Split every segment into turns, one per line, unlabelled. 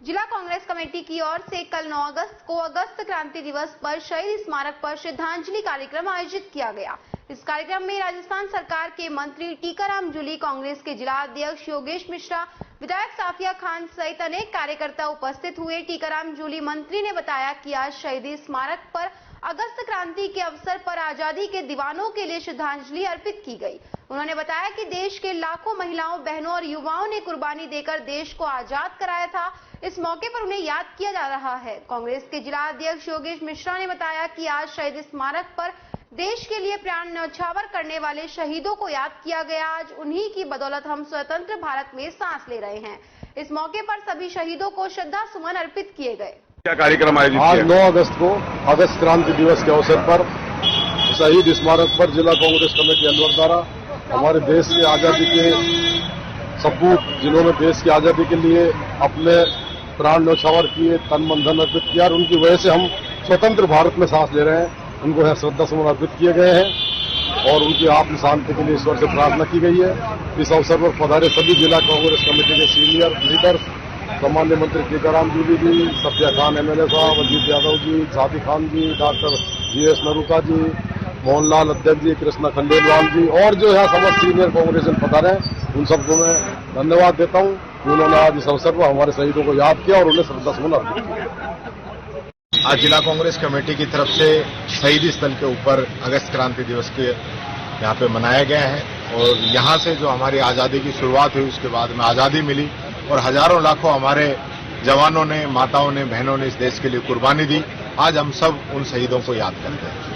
जिला कांग्रेस कमेटी की ओर से कल 9 अगस्त को अगस्त क्रांति दिवस पर शहीद स्मारक पर श्रद्धांजलि कार्यक्रम आयोजित किया गया। इस कार्यक्रम में राजस्थान सरकार के मंत्री टीकाराम जूली, कांग्रेस के जिला अध्यक्ष योगेश मिश्रा, विधायक साफिया खान सहित अनेक कार्यकर्ता उपस्थित हुए। टीकाराम जूली मंत्री ने बताया कि आज शहीदी स्मारक पर अगस्त क्रांति के अवसर पर आजादी के दीवानों के लिए श्रद्धांजलि अर्पित की गई। उन्होंने बताया कि देश के लाखों महिलाओं, बहनों और युवाओं ने कुर्बानी देकर देश को आजाद कराया था। इस मौके पर उन्हें याद किया जा रहा है। कांग्रेस के जिला अध्यक्ष योगेश मिश्रा ने बताया कि आज शहीद स्मारक पर देश के लिए प्राण न्यौछावर करने वाले शहीदों को याद किया गया। आज उन्हीं की बदौलत हम स्वतंत्र भारत में सांस ले रहे हैं। इस मौके पर सभी शहीदों को श्रद्धा सुमन अर्पित किए गए।
क्या कार्यक्रम आयोजित
आज 9 अगस्त को अगस्त क्रांति दिवस के अवसर पर शहीद स्मारक पर जिला कांग्रेस कमेटी अलवर द्वारा हमारे देश की आजादी के सपूत, जिन्होंने देश की आजादी के लिए अपने प्राण न्यौछावर किए, तन मन धन अर्पित किया और उनकी वजह से हम स्वतंत्र भारत में सांस ले रहे हैं, उनको यहाँ श्रद्धा सुमन अर्पित किए गए हैं और उनकी आत्म शांति के लिए ईश्वर से प्रार्थना की गई है। इस अवसर पर पधारे सभी जिला कांग्रेस कमेटी के सीनियर लीडर्स, सामान्य मंत्री टीकाराम जूली जी, साफिया खान एमएलए साहब, अजीत यादव जी, सादी खान जी, डॉक्टर जीएस नरूका जी, मोहनलाल अध्यक्ष जी, कृष्णा खंडेलवाल जी और जो यहाँ समस्त सीनियर कांग्रेस पधारे उन सबको मैं धन्यवाद देता हूँ कि उन्होंने आज इस अवसर पर हमारे शहीदों को याद किया और उन्हें श्रद्धा सुमन अर्पित किया।
आज जिला कांग्रेस कमेटी की तरफ से शहीदी स्थल के ऊपर अगस्त क्रांति दिवस के यहाँ पे मनाया गया है और यहाँ से जो हमारी आजादी की शुरुआत हुई उसके बाद में आजादी मिली और हजारों लाखों हमारे जवानों ने, माताओं ने, बहनों ने इस देश के लिए कुर्बानी दी। आज हम सब उन शहीदों को याद करते हैं।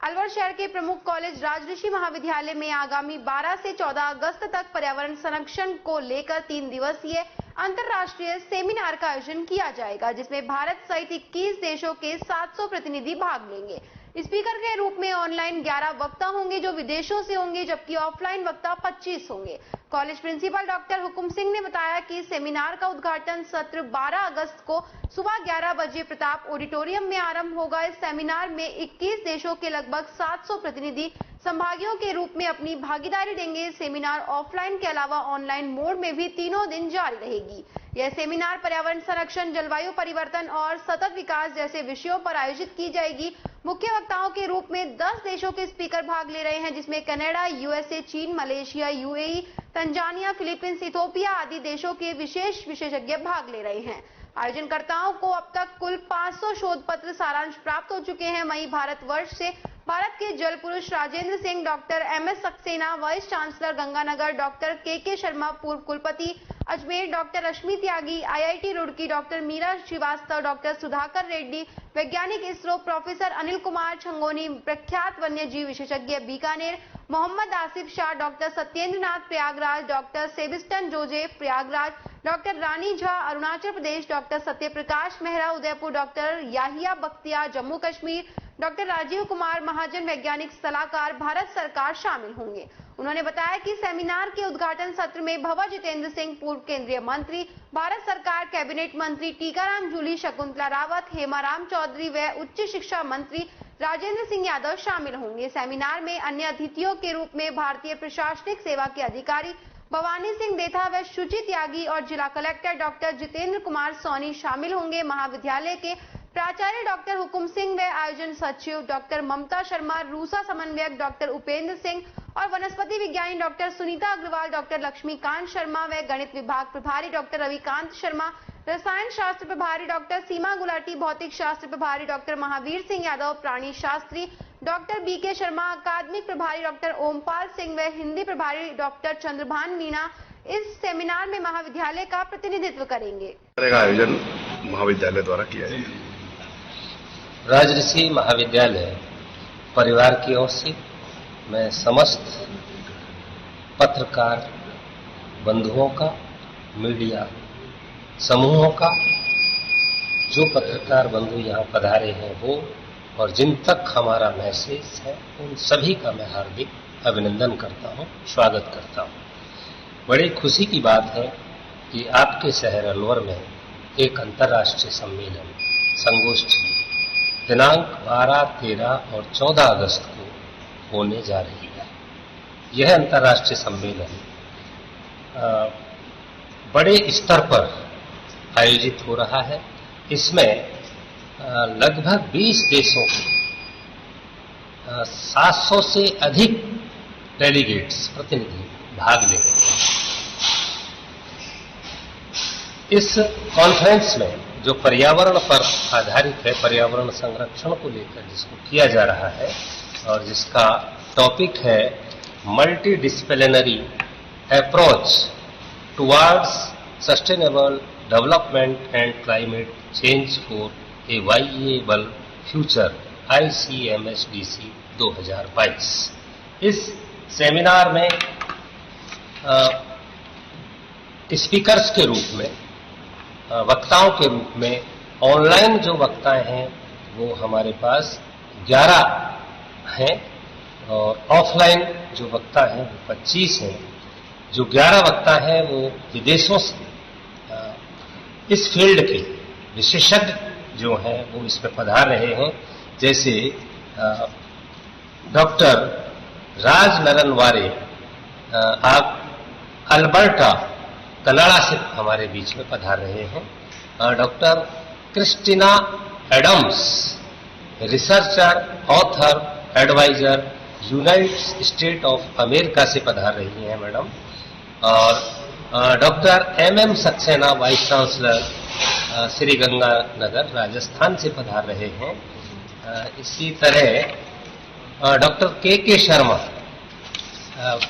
अलवर शहर के प्रमुख कॉलेज राजऋषि महाविद्यालय में आगामी 12 से 14 अगस्त तक पर्यावरण संरक्षण को लेकर 3 दिवसीय अंतर्राष्ट्रीय सेमिनार का आयोजन किया जाएगा, जिसमें भारत सहित 21 देशों के 700 प्रतिनिधि भाग लेंगे। स्पीकर के रूप में ऑनलाइन 11 वक्ता होंगे जो विदेशों से होंगे, जबकि ऑफलाइन वक्ता 25 होंगे। College principal doctor Hukum Singh ने बताया कि सेमिनार का उद्घाटन सत्र 12 अगस्त को सुबह 11 बजे प्रताप ऑडिटोरियम में आरंभ होगा। इस सेमिनार में 21 देशों के लगभग 700 प्रतिनिधि संभागियों के रूप में अपनी भागीदारी देंगे। सेमिनार ऑफलाइन के अलावा ऑनलाइन मोड में भी तीनों दिन जारी रहेगी। यह सेमिनार पर्यावरण संरक्षण, जलवायु परिवर्तन और सतत विकास जैसे विषयों पर आयोजित की जाएगी। मुख्य वक्ताओं के रूप में 10 देशों के स्पीकर भाग ले रहे हैं, जिसमें कनाडा, यूएसए, चीन, Malaysia, UAE, Tanzania, Philippines, Ethiopia आदि देशों के विशेषज्ञ भाग ले रहे हैं। आयोजनकर्ताओं को अब तक कुल 500 शोध पत्र सारांश प्राप्त हो चुके हैं। वहीं भारतवर्ष से भारत के जल पुरुष Rajendra Singh, doctor MS Saxena, vice chancellor Ganganagar, doctor K Sharma, पूर्व कुलपति Ajmer, doctor Rashmi Tyagi, IIT Roorkee, doctor Meera Srivastava, doctor Sudhakar Reddy, वैज्ञानिक इसरो, प्रोफेसर अनिल कुमार छंगोनी, प्रख्यात वन्य जीव विशेषज्ञ Bikaner, Mohammad Asif Shah, doctor Satyendra Nath Prayagraj, doctor Sebastian Joseph Prayagraj, doctor Rani Jha Arunachal Pradesh, doctor Satyaprakash Mehra Udaipur, doctor Yahiya Bakhtiyar Jammu Kashmir, doctor Rajiv Kumar Mahajan वैज्ञानिक सलाहकार भारत सरकार शामिल होंगे। उन्होंने बताया कि सेमिनार के उद्घाटन सत्र में भवर जितेंद्र सिंह, पूर्व केंद्रीय मंत्री, भारत सरकार कैबिनेट मंत्री टीकाराम जूली, शकुंतला रावत, हेमाराम चौधरी व उच्च शिक्षा मंत्री राजेंद्र सिंह यादव शामिल होंगे। सेमिनार में अन्य अतिथियों के रूप में भारतीय प्रशासनिक सेवा के अधिकारी भवानी सिंह देथा व शुचि त्यागी और जिला कलेक्टर डॉक्टर जितेंद्र कुमार सोनी शामिल होंगे। महाविद्यालय के प्राचार्य डॉक्टर हुकुम सिंह व आयोजन सचिव डॉक्टर ममता शर्मा, रूसा समन्वयक डॉक्टर उपेंद्र सिंह और वनस्पति विज्ञानी डॉक्टर सुनीता अग्रवाल, डॉक्टर लक्ष्मीकांत शर्मा व गणित विभाग प्रभारी डॉक्टर रविकांत शर्मा, रसायन शास्त्र प्रभारी डॉक्टर सीमा गुलाटी, भौतिक शास्त्र प्रभारी डॉक्टर महावीर सिंह यादव, प्राणी शास्त्री डॉक्टर बीके शर्मा, अकादमिक प्रभारी डॉक्टर ओमपाल सिंह व हिंदी प्रभारी डॉक्टर चंद्रभान मीणा इस सेमिनार में महाविद्यालय का प्रतिनिधित्व करेंगे।
आयोजन महाविद्यालय द्वारा किया जाएगा।
राजऋषि महाविद्यालय परिवार की ओर से मैं समस्त पत्रकार बंधुओं का, मीडिया समूहों का, जो पत्रकार बंधु यहाँ पधारे हैं वो और जिन तक हमारा मैसेज है उन सभी का मैं हार्दिक अभिनंदन करता हूँ, स्वागत करता हूँ। बड़ी खुशी की बात है कि आपके शहर अलवर में एक अंतर्राष्ट्रीय सम्मेलन संगोष्ठी दिनांक 12, 13 और 14 अगस्त को होने जा रही है। यह अंतर्राष्ट्रीय सम्मेलन बड़े स्तर पर आयोजित हो रहा है। इसमें लगभग 20 देशों के 700 से अधिक डेलीगेट्स, प्रतिनिधि भाग ले रहे हैं। इस कॉन्फ्रेंस में जो पर्यावरण पर आधारित है, पर्यावरण संरक्षण को लेकर जिसको किया जा रहा है और जिसका टॉपिक है multi disciplinary approach towards sustainable development and climate change for a viable future ICMSDC 2022। इस सेमिनार में स्पीकर्स के रूप में, वक्ताओं के रूप में, ऑनलाइन जो वक्ताएं हैं वो हमारे पास 11 हैं और ऑफलाइन जो वक्ता हैं वो 25 हैं। जो 11 वक्ता हैं वो विदेशों से इस फील्ड के विशेषज्ञ जो हैं वो इसमें पधार रहे हैं। जैसे डॉक्टर राज नरन वारे आप अल्बर्टा कनाडा से हमारे बीच में पधार रहे हैं। Doctor Christina Adams researcher, author, adviser, United State of America से पधार रही हैं मैडम। और doctor MM Saxena vice chancellor Sri Ganganagar Rajasthan से पधार रहे हैं। इसी तरह doctor K Sharma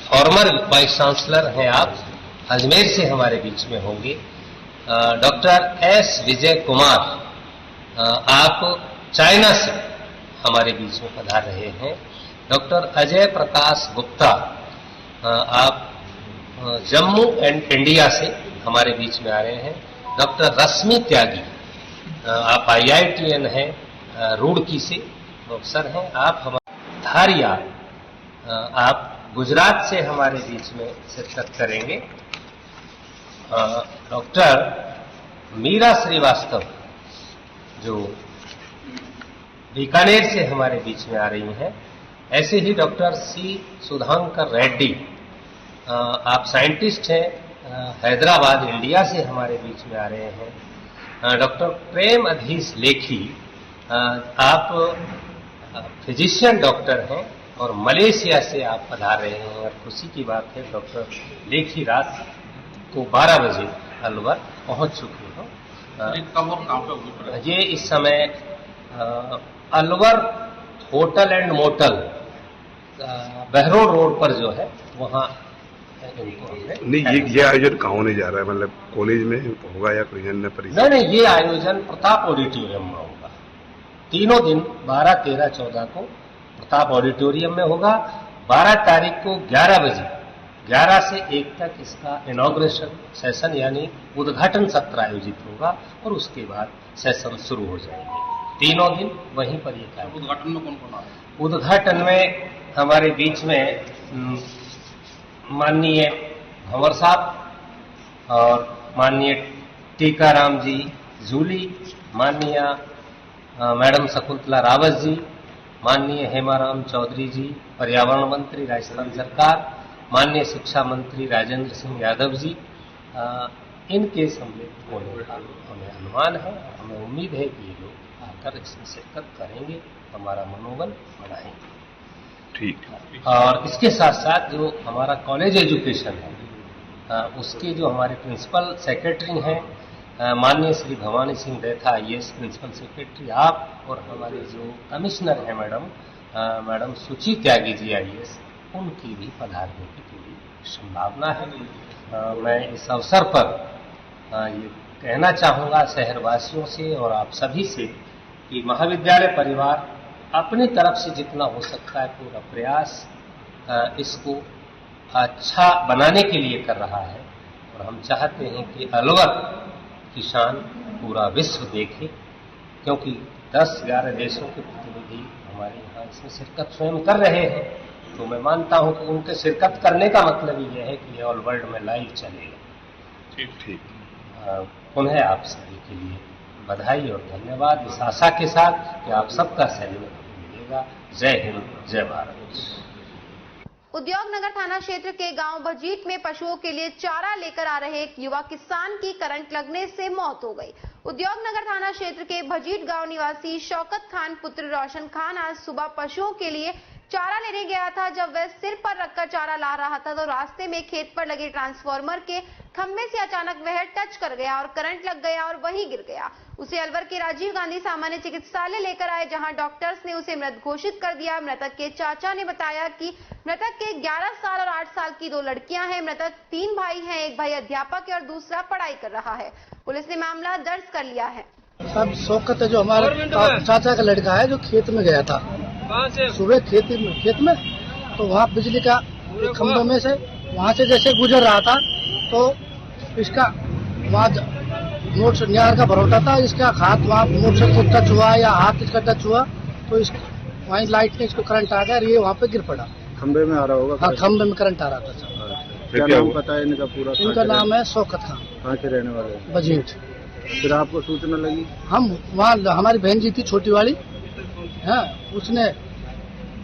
farmer vice chancellor हैं आप, अजमेर से हमारे बीच में होंगे। डॉक्टर S विजय कुमार आप चाइना से हमारे बीच में पधार रहे हैं। डॉक्टर अजय प्रकाश गुप्ता आप जम्मू एंड इंडिया से हमारे बीच में आ रहे हैं। डॉक्टर रश्मि त्यागी आप IITN हैं, रुड़की से प्रोफेसर हैं आप। हमारे धारिया आप गुजरात से हमारे बीच में शिरकत करेंगे। डॉक्टर मीरा श्रीवास्तव जो बीकानेर से हमारे बीच में आ रही हैं। ऐसे ही डॉक्टर C सुधांकर रेड्डी आप साइंटिस्ट हैं, हैदराबाद इंडिया से हमारे बीच में आ रहे हैं। डॉक्टर प्रेम अधीश लेखी आप फिजिशियन डॉक्टर हैं और मलेशिया से आप पधार रहे हैं। और खुशी की बात है डॉक्टर लेखी रात को 12 बजे अलवर पहुंच चुके हैं। ये इस समय Alwar hotel and motel Behror road पर जो है वहाँ
नहीं, ये आयोजन कहाँ होने जा रहा है? मतलब कॉलेज में होगा या कोई अन्य परिसर?
नहीं, ये आयोजन प्रताप ऑडिटोरियम में होगा। तीनों दिन 12, 13, 14 को प्रताप ऑडिटोरियम में होगा। 12 तारीख को 11 बजे 11 से 1 तक इसका इनॉग्रेशन सेशन यानी उद्घाटन सत्र आयोजित होगा और उसके बाद सेशन शुरू हो जाएंगे। तीनों दिन वहीं पर ये कार्यक्रम। उद्घाटन में कौन कौन आ रहा है? उद्घाटन में हमारे बीच में माननीय भंवर साहब और माननीय टीकाराम जी जूली, माननीय मैडम शकुंतला रावत जी, माननीय हेमाराम चौधरी जी पर्यावरण मंत्री राजस्थान सरकार, माननीय शिक्षा मंत्री राजेंद्र सिंह यादव जी, इनके सम्मिलित होने का हमें अनुमान है। हमें उम्मीद है कि ये लोग आकर इसमें शिरकत करेंगे, हमारा मनोबल बढ़ाएंगे।
ठीक।
और इसके साथ साथ जो हमारा कॉलेज एजुकेशन है उसके जो हमारे प्रिंसिपल सेक्रेटरी हैं माननीय Shri Bhawani Singh Detha IAS principal secretary आप, और हमारे जो कमिश्नर हैं मैडम सुची त्यागी जी IAS, उनकी भी पधारने की पूरी संभावना है। मैं इस अवसर पर ये कहना चाहूँगा शहरवासियों से और आप सभी से कि महाविद्यालय परिवार अपनी तरफ से जितना हो सकता है पूरा प्रयास इसको अच्छा बनाने के लिए कर रहा है। और हम चाहते हैं कि अलवर की शान पूरा विश्व देखे, क्योंकि 10-11 देशों के प्रतिनिधि हमारे यहाँ इसमें शिरकत स्वयं कर रहे हैं। तो मैं मानता हूँ कि उनके शिरकत करने का मतलब ये है कि ऑल वर्ल्ड में लाइव चलेगा।
ठीक।
पुनः आप सभी के लिए बधाई और धन्यवाद, इस आशा के साथ कि आप सबका सहयोग मिलेगा। जय हिंद, जय भारत।
उद्योग नगर थाना क्षेत्र के गांव भजीट में पशुओं के लिए चारा लेकर आ रहे एक युवा किसान की करंट लगने से मौत हो गई। उद्योग नगर थाना क्षेत्र के भजीट गांव निवासी शौकत खान पुत्र रोशन खान आज सुबह पशुओं के लिए चारा लेने गया था। जब वह सिर पर रखकर चारा ला रहा था तो रास्ते में खेत पर लगे ट्रांसफार्मर के खंभे से अचानक वह टच कर गया और करंट लग गया और वहीं गिर गया। उसे अलवर के राजीव गांधी सामान्य चिकित्सालय लेकर आए, जहां डॉक्टर्स ने उसे मृत घोषित कर दिया। मृतक के चाचा ने बताया कि मृतक के 11 साल और 8 साल की 2 लड़कियां हैं। मृतक 3 भाई हैं, एक भाई अध्यापक है और दूसरा पढ़ाई कर रहा है। पुलिस ने मामला दर्ज कर लिया है।
सब शौकत है जो हमारे चाचा का लड़का है जो खेत में गया था सुबह खेत में, तो वहाँ बिजली का खंभे में से वहाँ से जैसे गुजर रहा था तो इसका वहाँ नहर का भरोटा था, इसका हाथ वहाँ मोटर से टच हुआ या हाथ इसका टच हुआ तो इस वहीं लाइट ने इसको करंट आ गया और ये वहाँ पे गिर पड़ा।
खंबे में आ रहा होगा?
हाँ, खंबे में करंट आ रहा था सर।
क्या नाम पता है इनका पूरा?
इनका नाम है शौकत खान।
कहाँ के रहने वाले हैं?
बजीट।
फिर आपको सूचना लगी?
हम वहाँ, हमारी बहन जी थी छोटी वाली, हाँ, उसने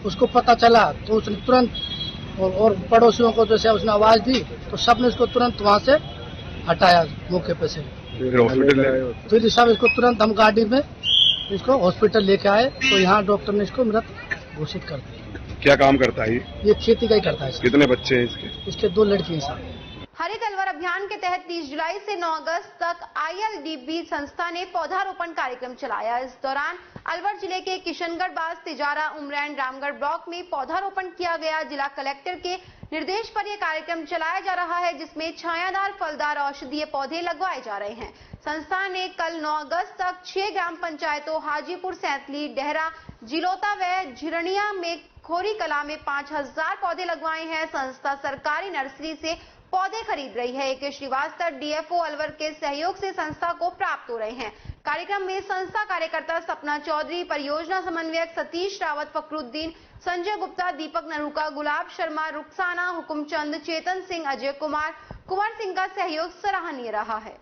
उसको पता चला तो उसने तुरंत और पड़ोसियों को जैसे उसने आवाज दी तो सबने इसको तुरंत वहाँ से हटाया मौके पे से। फिर सब इसको तुरंत हम गाड़ी में इसको हॉस्पिटल लेके आए तो यहाँ डॉक्टर ने इसको मृत घोषित कर दिया।
क्या काम करता है
ये खेती का ही करता है।
कितने बच्चे हैं इसके?
2 लड़की हैं साहब।
हरित अलवर अभियान के तहत 30 जुलाई से 9 अगस्त तक ILDB संस्था ने पौधारोपण कार्यक्रम चलाया। इस दौरान अलवर जिले के किशनगढ़ बास, तिजारा, उमरैन, रामगढ़ ब्लॉक में पौधारोपण किया गया। जिला कलेक्टर के निर्देश पर यह कार्यक्रम चलाया जा रहा है, जिसमें छायादार फलदार औषधीय पौधे लगवाए जा रहे हैं। संस्था ने कल 9 अगस्त तक 6 ग्राम पंचायतों हाजीपुर, सैंतली, डेहरा, जिलोता व झिरनिया में खोरी कला में 5000 पौधे लगवाए हैं। संस्था सरकारी नर्सरी से पौधे खरीद रही है। AK श्रीवास्तव DFO अलवर के सहयोग से संस्था को प्राप्त हो रहे हैं। कार्यक्रम में संस्था कार्यकर्ता सपना चौधरी, परियोजना समन्वयक सतीश रावत, फकरुद्दीन, संजय गुप्ता, दीपक नरूका, गुलाब शर्मा, रुखसाना, हुकुमचंद, चेतन सिंह, अजय कुमार, कुंवर सिंह का सहयोग सराहनीय रहा है।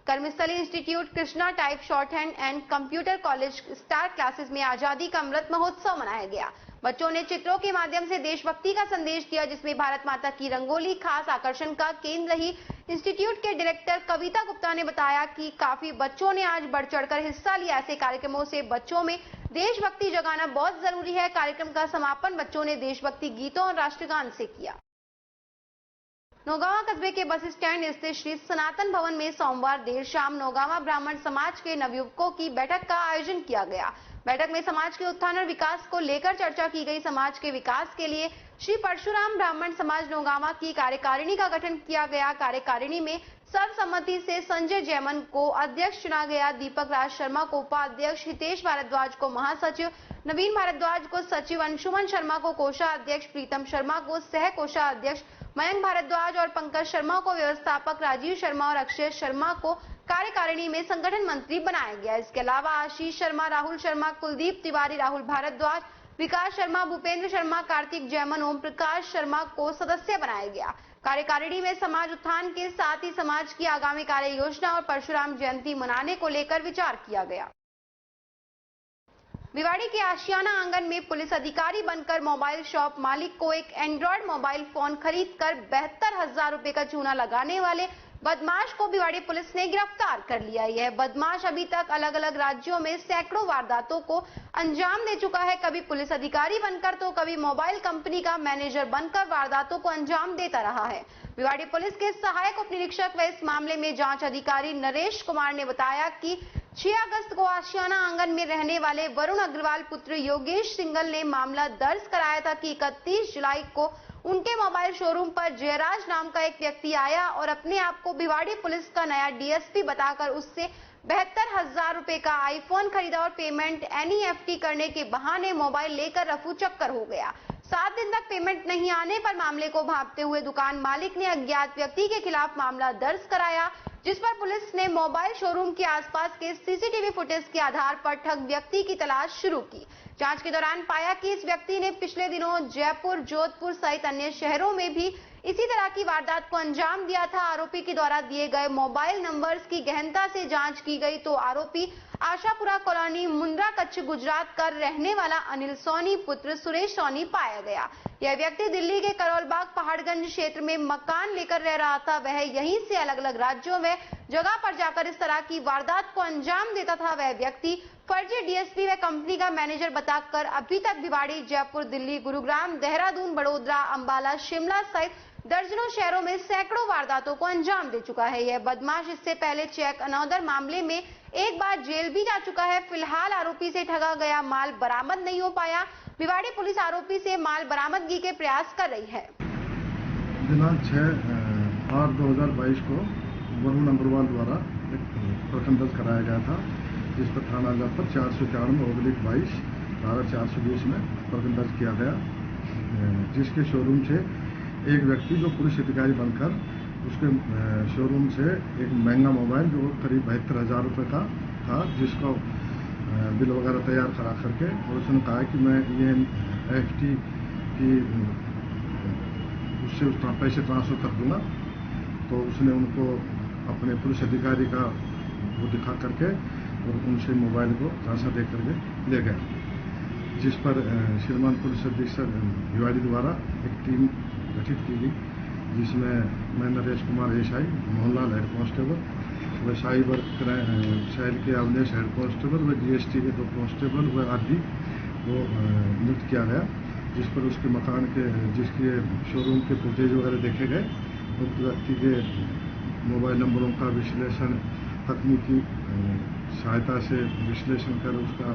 Karmasthali institute, Krishna type shorthand and computer college star classes में आजादी का अमृत महोत्सव मनाया गया। बच्चों ने चित्रों के माध्यम से देशभक्ति का संदेश दिया, जिसमें भारत माता की रंगोली खास आकर्षण का केंद्र रही। इंस्टीट्यूट के डायरेक्टर कविता गुप्ता ने बताया कि काफी बच्चों ने आज बढ़ चढ़कर हिस्सा लिया। ऐसे कार्यक्रमों से बच्चों में देशभक्ति जगाना बहुत जरूरी है। कार्यक्रम का समापन बच्चों ने देशभक्ति गीतों और राष्ट्रगान से किया। नौगावा कस्बे के बस स्टैंड स्थित श्री सनातन भवन में सोमवार देर शाम नौगावा ब्राह्मण समाज के नवयुवकों की बैठक का आयोजन किया गया। बैठक में समाज के उत्थान और विकास को लेकर चर्चा की गई। समाज के विकास के लिए श्री परशुराम ब्राह्मण समाज नौगावा की कार्यकारिणी का गठन किया गया। कार्यकारिणी में सर्वसम्मति से संजय जैमन को अध्यक्ष चुना गया, दीपक राज शर्मा को उपाध्यक्ष, हितेश भारद्वाज को महासचिव, नवीन भारद्वाज को सचिव, अंशुमन शर्मा को कोषाध्यक्ष, प्रीतम शर्मा को सह कोषाध्यक्ष, मयंक भारद्वाज और पंकज शर्मा को व्यवस्थापक, राजीव शर्मा और अक्षय शर्मा को कार्यकारिणी में संगठन मंत्री बनाया गया। इसके अलावा आशीष शर्मा, राहुल शर्मा, कुलदीप तिवारी, राहुल भारद्वाज, विकास शर्मा, भूपेंद्र शर्मा, कार्तिक जैमन, ओम प्रकाश शर्मा को सदस्य बनाया गया। कार्यकारिणी में समाज उत्थान के साथ ही समाज की आगामी कार्य योजना और परशुराम जयंती मनाने को लेकर विचार किया गया। भिवाड़ी के आशियाना आंगन में पुलिस अधिकारी बनकर मोबाइल शॉप मालिक को एक एंड्रॉयड मोबाइल फोन खरीदकर 72,000 रुपए का चूना लगाने वाले बदमाश को भिवाड़ी पुलिस ने गिरफ्तार कर लिया। यह बदमाश अभी तक अलग अलग राज्यों में सैकड़ों वारदातों को अंजाम दे चुका है। कभी पुलिस अधिकारी बनकर तो कभी मोबाइल कंपनी का मैनेजर बनकर वारदातों को अंजाम देता रहा है। भिवाड़ी पुलिस के सहायक उप निरीक्षक व इस मामले में जांच अधिकारी नरेश कुमार ने बताया कि 6 अगस्त को आशियाना आंगन में रहने वाले वरुण अग्रवाल पुत्र योगेश सिंगल ने मामला दर्ज कराया था कि 31 जुलाई को उनके मोबाइल शोरूम पर जयराज नाम का एक व्यक्ति आया और अपने आप को भिवाड़ी पुलिस का नया DSP बताकर उससे 72,000 रुपए का आईफोन खरीदा और पेमेंट NEFT करने के बहाने मोबाइल लेकर रफू चक्कर हो गया। 7 दिन तक पेमेंट नहीं आने पर मामले को भांपते हुए दुकान मालिक ने अज्ञात व्यक्ति के खिलाफ मामला दर्ज कराया, जिस पर पुलिस ने मोबाइल शोरूम के आसपास के CCTV फुटेज के आधार पर ठग व्यक्ति की तलाश शुरू की। जांच के दौरान पाया कि इस व्यक्ति ने पिछले दिनों जयपुर, जोधपुर सहित अन्य शहरों में भी इसी तरह की वारदात को अंजाम दिया था। आरोपी के द्वारा दिए गए मोबाइल नंबर्स की गहनता से जांच की गई तो आरोपी आशापुरा कॉलोनी मुंद्रा कच्छ गुजरात का रहने वाला अनिल सोनी पुत्र सुरेश सोनी पाया गया। यह व्यक्ति दिल्ली के करोलबाग पहाड़गंज क्षेत्र में मकान लेकर रह रहा था। वह यहीं से अलग अलग राज्यों में जगह पर जाकर इस तरह की वारदात को अंजाम देता था। वह व्यक्ति फर्जी डीएसपी व कंपनी का मैनेजर बताकर अभी तक भिवाड़ी, जयपुर, दिल्ली, गुरुग्राम, देहरादून, बड़ोदरा, अंबाला, शिमला सहित दर्जनों शहरों में सैकड़ों वारदातों को अंजाम दे चुका है। यह बदमाश इससे पहले चेक अनौदर मामले में एक बार जेल भी जा चुका है। फिलहाल आरोपी से ठगा गया माल बरामद नहीं हो पाया। भिवाड़ी पुलिस आरोपी से माल बरामदगी के प्रयास कर रही है।
दिनांक 6/8/2022 को वरुण अग्रवाल द्वारा एक प्रकरण दर्ज कराया गया था, जिस पर थाना जापर 494/22 धारा 420 में प्रकरण दर्ज किया गया, जिसके शोरूम से एक व्यक्ति जो पुलिस अधिकारी बनकर उसके शोरूम से एक महंगा मोबाइल जो करीब 72,000 रुपये का था, जिसका बिल वगैरह तैयार करा करके और उसने कहा कि मैं ये FT की उससे पैसे ट्रांसफर कर दूंगा। तो उसने उनको अपने पुलिस अधिकारी का वो दिखा करके और उनसे मोबाइल को झांसा दे करके ले गया, जिस पर श्रीमान पुलिस अधीक्षक भिवाड़ी द्वारा एक टीम गठित की गई, जिसमें मैं Naresh Kumar SI, Mohanlal head constable, व साइबर शहर के अवनेश हेड कांस्टेबल व GST के 2 कांस्टेबल व आदि वो नियुक्त किया गया, जिस पर उसके मकान के जिसके शोरूम के फुटेज वगैरह देखे गए। उस व्यक्ति के मोबाइल नंबरों का विश्लेषण तकनीकी सहायता से विश्लेषण कर उसका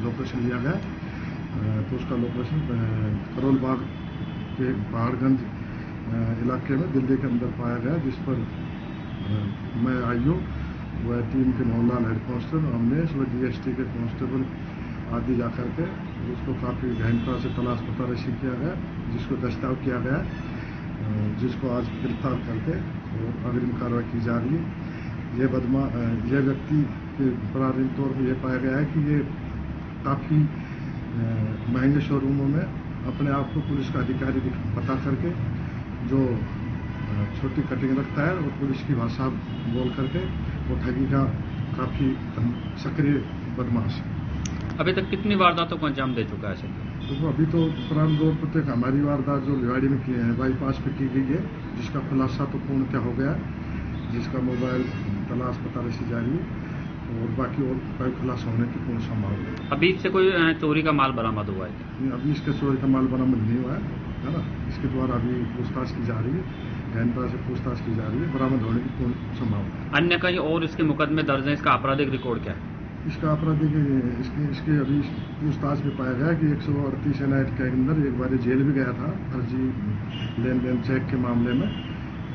लोकेशन लिया गया। तो उसका लोकेशन करोलबाग के पहाड़गंज इलाके में दिल्ली के अंदर पाया गया, जिस पर मैं IO व टीम के मोहनलाल हेड कांस्टेबल, अमनेश व GST के कांस्टेबल आदि जाकर के उसको काफ़ी गहनता से तलाश पता रशी किया गया, जिसको दस्ताव किया गया, जिसको आज गिरफ्तार करके और अग्रिम कार्रवाई की जा रही है। यह व्यक्ति के प्रारंभिक तौर पर यह पाया गया है कि ये काफ़ी महंगे शोरूमों में अपने आप को पुलिस का अधिकारी बता करके जो छोटी कटिंग रखता है और पुलिस की भाषा बोल करके वो ठगी का काफ़ी सक्रिय बदमाश है।
अभी तक कितनी वारदातों को अंजाम दे चुका है?
तो अभी तो प्रारंभ दौर पर तक हमारी वारदात जो भिवाड़ी में किए हैं बाईपास पे की गई है, जिसका खुलासा तो पूर्णतः हो गया, जिसका मोबाइल तलाश पता रसी जा रही है और बाकी और कोई खुलासा होने की पूर्ण संभावना है।
अभी इससे कोई चोरी का माल बरामद हुआ है?
अभी इसके चोरी का माल बरामद नहीं हुआ है ना। इसके द्वारा अभी पूछताछ की जा रही है, गहनता से पूछताछ की जा रही है, बरामद होने की पूर्ण संभावना है।
अन्य कहीं और इसके मुकदमे दर्ज है? इसका आपराधिक रिकॉर्ड क्या है?
इसका आपराधिक इसके अभी पूछताछ में पाया गया कि 138 NIT के अंदर एक बार जेल भी गया था फर्जी लेन देन चेक के मामले में,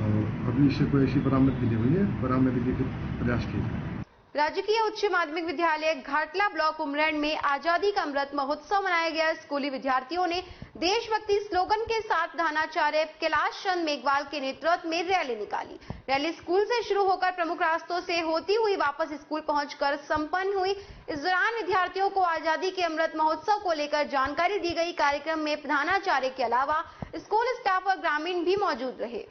और अभी इसे कोई ऐसी बरामदगी नहीं हुई है, बरामदगी के प्रयास किए गए।
राजकीय उच्च माध्यमिक विद्यालय घाटला ब्लॉक उमरैन में आजादी का अमृत महोत्सव मनाया गया। स्कूली विद्यार्थियों ने देशभक्ति स्लोगन के साथ धानाचार्य कैलाश चंद मेघवाल के नेतृत्व में रैली निकाली। रैली स्कूल से शुरू होकर प्रमुख रास्तों से होती हुई वापस स्कूल पहुंचकर संपन्न हुई। इस दौरान विद्यार्थियों को आजादी के अमृत महोत्सव को लेकर जानकारी दी गई। कार्यक्रम में प्रधानाचार्य के अलावा स्कूल स्टाफ और ग्रामीण भी मौजूद रहे।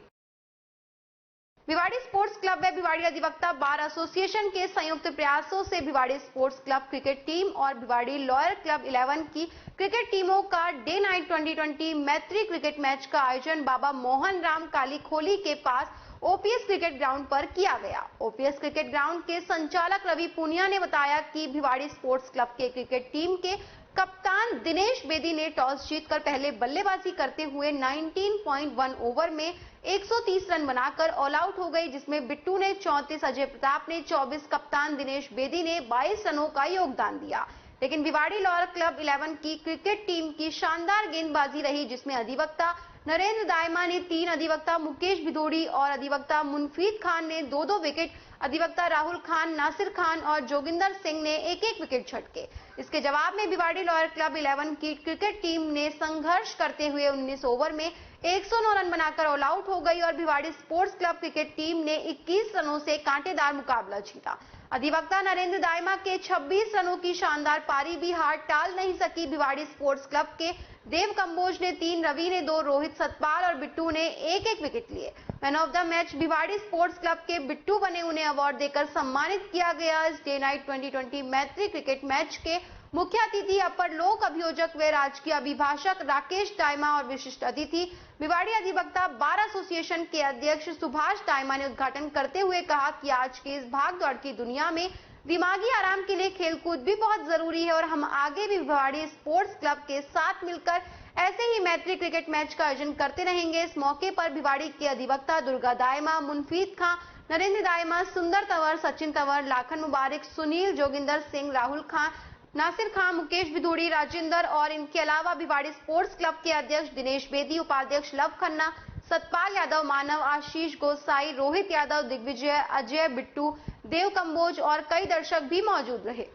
भिवाड़ी स्पोर्ट्स क्लब व भिवाड़ी अधिवक्ता बार एसोसिएशन के संयुक्त प्रयासों से Bhiwadi sports club cricket team और भिवाड़ी लॉयर क्लब 11 की क्रिकेट टीमों का डे नाइट 2020 मैत्री क्रिकेट मैच का आयोजन बाबा मोहन राम कालीखोली के पास OPS क्रिकेट ग्राउंड पर किया गया। OPS क्रिकेट ग्राउंड के संचालक रवि पूनिया ने बताया कि भिवाड़ी स्पोर्ट्स क्लब के क्रिकेट टीम के कप्तान दिनेश बेदी ने टॉस जीतकर पहले बल्लेबाजी करते हुए 19.1 ओवर में 130 रन बनाकर ऑल आउट हो गई, जिसमें बिट्टू ने 34, अजय प्रताप ने 24, कप्तान दिनेश बेदी ने 22 रनों का योगदान दिया। लेकिन भिवाड़ी लॉयर क्लब 11 की क्रिकेट टीम की शानदार गेंदबाजी रही, जिसमें अधिवक्ता नरेंद्र दायमा ने 3, अधिवक्ता मुकेश भिदोड़ी और अधिवक्ता मुनफीद खान ने 2-2 विकेट, अधिवक्ता राहुल खान, नासिर खान और जोगिंदर सिंह ने 1-1 विकेट झटके। इसके जवाब में भिवाड़ी लॉयर क्लब 11 की क्रिकेट टीम ने संघर्ष करते हुए 19 ओवर में 109 रन बनाकर ऑल आउट हो गई और Bhiwadi sports club cricket team ने 21 रनों से कांटेदार मुकाबला जीता। अधिवक्ता नरेंद्र दायमा के 26 रनों की शानदार पारी भी हार टाल नहीं सकी भिवाड़ी स्पोर्ट्स क्लब के देव कंबोज ने 3, रवि ने 2, रोहित सतपाल और बिट्टू ने 1-1 विकेट लिए। Man of the match Bhiwadi sports club के बिट्टू बने, उन्हें अवार्ड देकर सम्मानित किया गया। इस डे नाइट 2020 मैत्री क्रिकेट मैच के मुख्य अतिथि अपर लोक अभियोजक व राजकीय अभिभाषक राकेश टाइमा और विशिष्ट अतिथि भिवाड़ी अधिवक्ता बार एसोसिएशन के अध्यक्ष सुभाष टाइमा ने उद्घाटन करते हुए कहा कि आज के इस भागदौड़ की दुनिया में दिमागी आराम के लिए खेलकूद भी बहुत जरूरी है और हम आगे भी भिवाड़ी स्पोर्ट्स क्लब के साथ मिलकर ऐसे ही मैत्री क्रिकेट मैच का आयोजन करते रहेंगे। इस मौके पर भिवाड़ी के अधिवक्ता दुर्गा दायमा, मुनफीद खां, नरेंद्र दायमा, सुंदर तंवर, सचिन तंवर, लाखन मुबारक, सुनील, जोगिंदर सिंह, राहुल खां, नासिर खां, मुकेश विधूड़ी, राजेंद्र और इनके अलावा भिवाड़ी स्पोर्ट्स क्लब के अध्यक्ष दिनेश बेदी, उपाध्यक्ष लव खन्ना, सतपाल यादव, मानव, आशीष गोसाई, रोहित यादव, दिग्विजय, अजय, बिट्टू, देव कंबोज और कई दर्शक भी मौजूद रहे।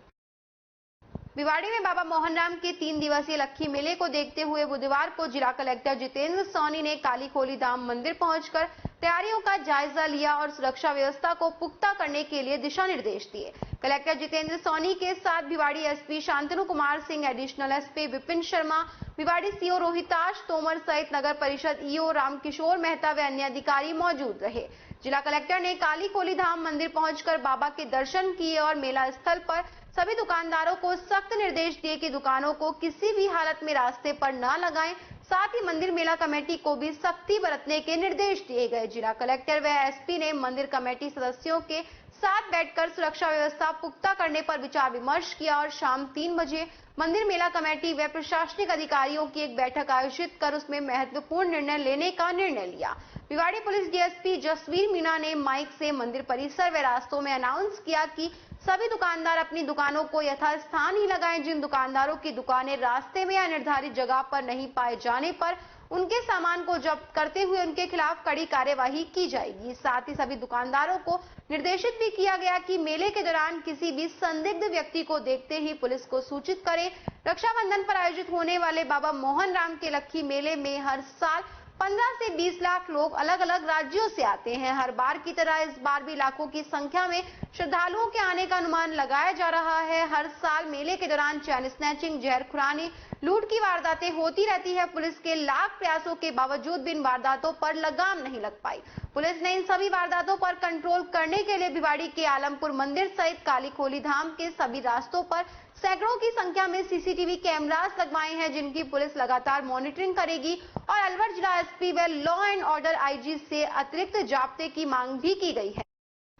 भिवाड़ी में बाबा मोहन राम के 3 दिवसीय लक्खी मेले को देखते हुए बुधवार को जिला कलेक्टर जितेंद्र सोनी ने काली खोली धाम मंदिर पहुंचकर तैयारियों का जायजा लिया और सुरक्षा व्यवस्था को पुख्ता करने के लिए दिशा निर्देश दिए। कलेक्टर जितेंद्र सोनी के साथ Bhiwadi SP Shantanu Kumar Singh, additional SP Vipin Sharma, Bhiwadi CO Rohitash Tomar सहित नगर परिषद ईओ रामकिशोर मेहता व अन्य अधिकारी मौजूद रहे। जिला कलेक्टर ने काली खोली धाम मंदिर पहुंचकर बाबा के दर्शन किए और मेला स्थल पर सभी दुकानदारों को सख्त निर्देश दिए कि दुकानों को किसी भी हालत में रास्ते पर न लगाएं। साथ ही मंदिर मेला कमेटी को भी सख्ती बरतने के निर्देश दिए गए। जिला कलेक्टर व एसपी ने मंदिर कमेटी सदस्यों के साथ बैठकर सुरक्षा व्यवस्था पुख्ता करने पर विचार विमर्श किया और शाम 3 बजे मंदिर मेला कमेटी व प्रशासनिक अधिकारियों की एक बैठक आयोजित कर उसमें महत्वपूर्ण निर्णय लेने का निर्णय लिया। भिवाड़ी पुलिस डीएसपी जसवीर मीणा ने माइक से मंदिर परिसर व रास्तों में अनाउंस किया कि सभी दुकानदार अपनी दुकानों को यथास्थान ही लगाएं। जिन दुकानदारों की दुकानें रास्ते में या निर्धारित जगह पर नहीं पाए जाने पर उनके सामान को जब्त करते हुए उनके खिलाफ कड़ी कार्यवाही की जाएगी। साथ ही सभी दुकानदारों को निर्देशित भी किया गया कि मेले के दौरान किसी भी संदिग्ध व्यक्ति को देखते ही पुलिस को सूचित करें। रक्षाबंधन पर आयोजित होने वाले बाबा मोहन राम के लक्खी मेले में हर साल 15 से 20 लाख लोग अलग अलग राज्यों से आते हैं। हर बार की तरह इस बार भी लाखों की संख्या में श्रद्धालुओं के आने का अनुमान लगाया जा रहा है। हर साल मेले के दौरान चैन स्नैचिंग, जहर खुरानी, लूट की वारदातें होती रहती है। पुलिस के लाख प्रयासों के बावजूद भी इन वारदातों पर लगाम नहीं लग पाई। पुलिस ने इन सभी वारदातों पर कंट्रोल करने के लिए भिवाड़ी के आलमपुर मंदिर सहित काली खोली धाम के सभी रास्तों पर सैकड़ों की संख्या में सीसीटीवी कैमरास लगवाए हैं, जिनकी पुलिस लगातार मॉनिटरिंग करेगी। और अलवर जिला एसपी व लॉ एंड ऑर्डर आईजी से अतिरिक्त जाब्ते की मांग भी की गई है।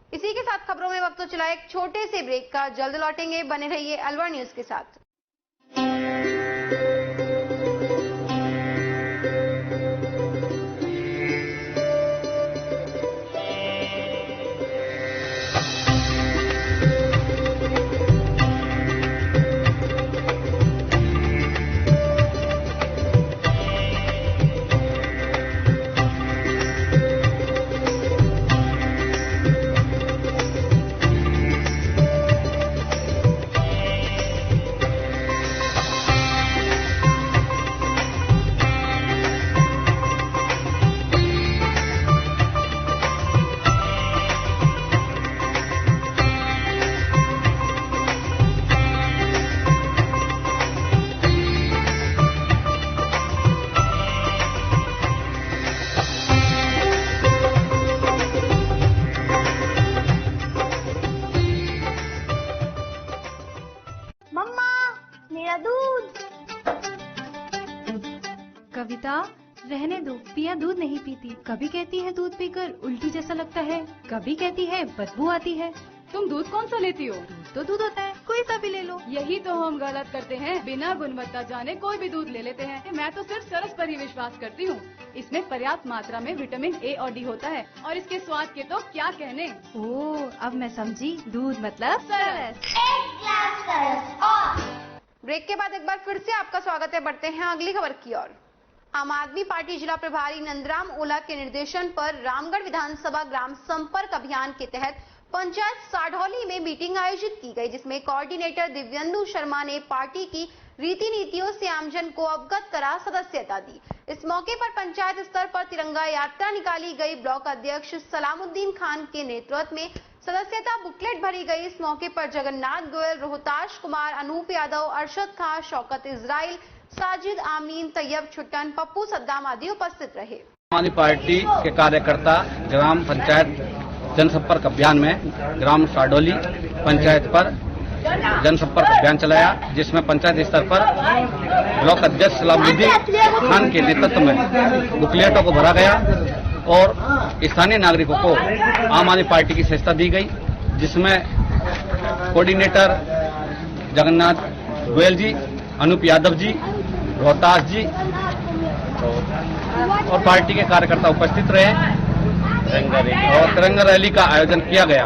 इसी के साथ खबरों में वक्त तो चला एक छोटे से ब्रेक का, जल्द लौटेंगे, बने रहिए अलवर न्यूज के साथ।
कविता, रहने दो, पिया दूध नहीं पीती। कभी कहती है दूध पीकर उल्टी जैसा लगता है, कभी कहती है बदबू आती है।
तुम दूध कौन सा लेती हो?
दूध तो दूध होता है, कोई सा भी ले लो।
यही तो हम गलत करते हैं, बिना गुणवत्ता जाने कोई भी दूध ले लेते हैं। मैं तो सिर्फ सरस पर ही विश्वास करती हूँ। इसमें पर्याप्त मात्रा में विटामिन ए और डी होता है और इसके स्वाद के तो क्या कहने।
ओह, अब मैं समझी, दूध मतलब सरस।
एक ग्लास सरस। और ब्रेक के बाद एक बार फिर से आपका स्वागत है। बढ़ते हैं अगली खबर की ओर। आम आदमी पार्टी जिला प्रभारी नंदराम ओला के निर्देशन पर रामगढ़ विधानसभा ग्राम संपर्क अभियान के तहत पंचायत साढ़ौली में मीटिंग आयोजित की गई, जिसमें कोऑर्डिनेटर दिव्येंदु शर्मा ने पार्टी की रीति नीतियों से आमजन को अवगत करा सदस्यता दी। इस मौके पर पंचायत स्तर पर तिरंगा यात्रा निकाली गई। ब्लॉक अध्यक्ष सलामुद्दीन खान के नेतृत्व में सदस्यता बुकलेट भरी गई। इस मौके पर जगन्नाथ गोयल, रोहताश कुमार, अनूप यादव, अरशद खान, शौकत इजराइल, साजिद, आमीन, तैयब, छुट्टन, पप्पू, सद्दाम आदि उपस्थित रहे।
आम आदमी पार्टी के कार्यकर्ता ग्राम पंचायत जनसंपर्क अभियान में ग्राम साडोली पंचायत पर जनसंपर्क अभियान चलाया, जिसमें पंचायत स्तर पर ब्लॉक अध्यक्ष सलामुद्दीन खान के नेतृत्व में बुकलेटों को भरा गया और स्थानीय नागरिकों को आम आदमी पार्टी की सदस्यता दी गई, जिसमें कोऑर्डिनेटर जगन्नाथ गोयल जी, अनूप यादव जी, रोहतास जी और पार्टी के कार्यकर्ता उपस्थित रहे और तिरंगा रैली का आयोजन किया गया।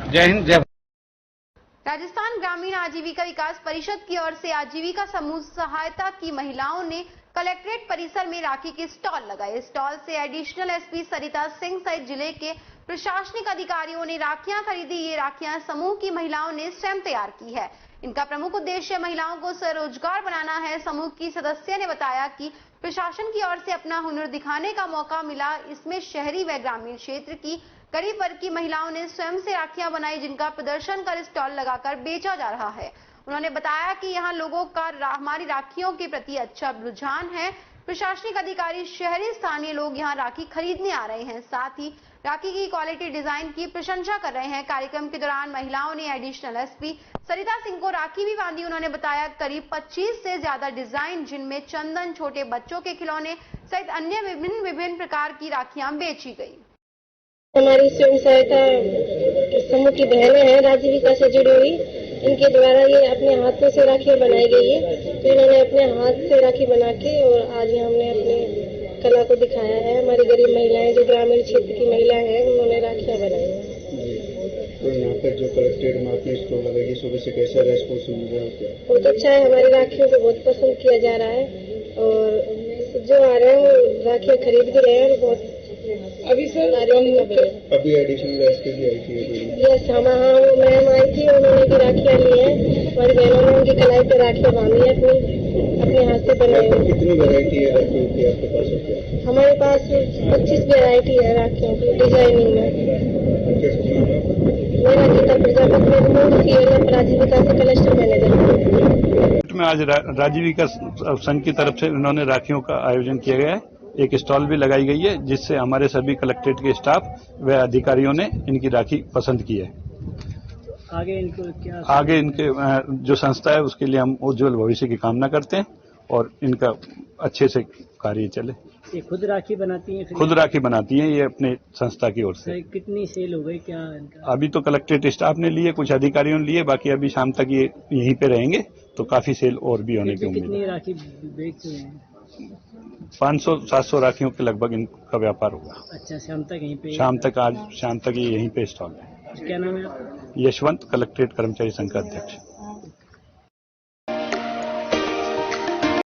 जय हिंद, जय भारत।
राजस्थान ग्रामीण आजीविका विकास परिषद की ओर से आजीविका समूह सहायता की महिलाओं ने कलेक्ट्रेट परिसर में राखी के स्टॉल लगाए। स्टॉल से एडिशनल एसपी सरिता सिंह सहित जिले के प्रशासनिक अधिकारियों ने राखियां खरीदी। ये राखियां समूह की महिलाओं ने स्वयं तैयार की है। इनका प्रमुख उद्देश्य महिलाओं को स्वरोजगार बनाना है। समूह की सदस्य ने बताया कि प्रशासन की ओर से अपना हुनर दिखाने का मौका मिला। इसमें शहरी व ग्रामीण क्षेत्र की गरीब वर्ग की महिलाओं ने स्वयं से राखियां बनाई, जिनका प्रदर्शन कर स्टॉल लगाकर बेचा जा रहा है। उन्होंने बताया कि यहाँ लोगों का हमारी राखियों के प्रति अच्छा रुझान है। प्रशासनिक अधिकारी, शहरी स्थानीय लोग यहाँ राखी खरीदने आ रहे हैं, साथ ही राखी की क्वालिटी, डिजाइन की प्रशंसा कर रहे हैं। कार्यक्रम के दौरान महिलाओं ने एडिशनल एसपी सरिता सिंह को राखी भी बांधी। उन्होंने बताया करीब 25 से ज्यादा डिजाइन, जिनमें चंदन, छोटे बच्चों के खिलौने सहित अन्य विभिन्न प्रकार की राखियां बेची गई।
हमारी स्वयं सहायता समूह की बहनें हैं आजीविका से जुड़ी हुई, इनके द्वारा ये अपने हाथों से राखियां बनाई गई है। तो इन्होंने अपने हाथ से राखी बना के और आज हमने अपने कला को दिखाया है। हमारी गरीब महिलाएं, जो ग्रामीण क्षेत्र की महिलाएं हैं, उन्होंने राखियां बनाई हैं।
तो यहाँ पर जो कलेक्ट्रेट में आपने स्टॉल लगाई, सुबह से कैसा रेस्पॉन्स मिल रहा है?
बहुत अच्छा है, हमारी राखियों को बहुत पसंद किया जा रहा है और जो आ रहे हैं वो राखियां खरीद भी रहे हैं और बहुत
अभी सर अभी एडिशनल एसपी भी आई थी।
यस, हमारे मैम आई थी, उन्होंने भी राखियां ली हैं। हमारी बहनों ने उनकी कलाई पे राखियां बांधी है अपने हाथ से बनाई हुई।
कितनी वैरायटी है राखियों की आपके पास?
हमारे पास 25 वैरायटी है राखियों की डिजाइनिंग में। मेरा गीता प्रजापति, मैं आजीविका से कलेक्टर मैनेजर
में आज राजीविका संघ की तरफ से इन्होंने राखियों का आयोजन किया गया है। एक स्टॉल भी लगाई गई है, जिससे हमारे सभी कलेक्ट्रेट के स्टाफ व अधिकारियों ने इनकी राखी पसंद की है। आगे इनके जो संस्था है उसके लिए हम उज्जवल भविष्य की कामना करते हैं और इनका अच्छे से कार्य चले।
ये खुद राखी बनाती हैं?
खुद राखी बनाती हैं ये अपने संस्था की ओर से।
कितनी सेल हो गई क्या इनका?
अभी तो कलेक्ट्रेट स्टाफ ने लिए, कुछ अधिकारियों ने लिए, बाकी अभी शाम तक ये यहीं पे रहेंगे तो काफी सेल और भी होने की उम्मीद है।
कितनी राखी बेच रहे हैं?
500-700 राखियों के लगभग इनका व्यापार होगा।
अच्छा, शाम तक यहीं पे?
आज शाम तक ये यहीं पे स्टॉल है।
क्या नाम है आपका?
यशवंत, कलेक्ट्रेट कर्मचारी संघ का अध्यक्ष।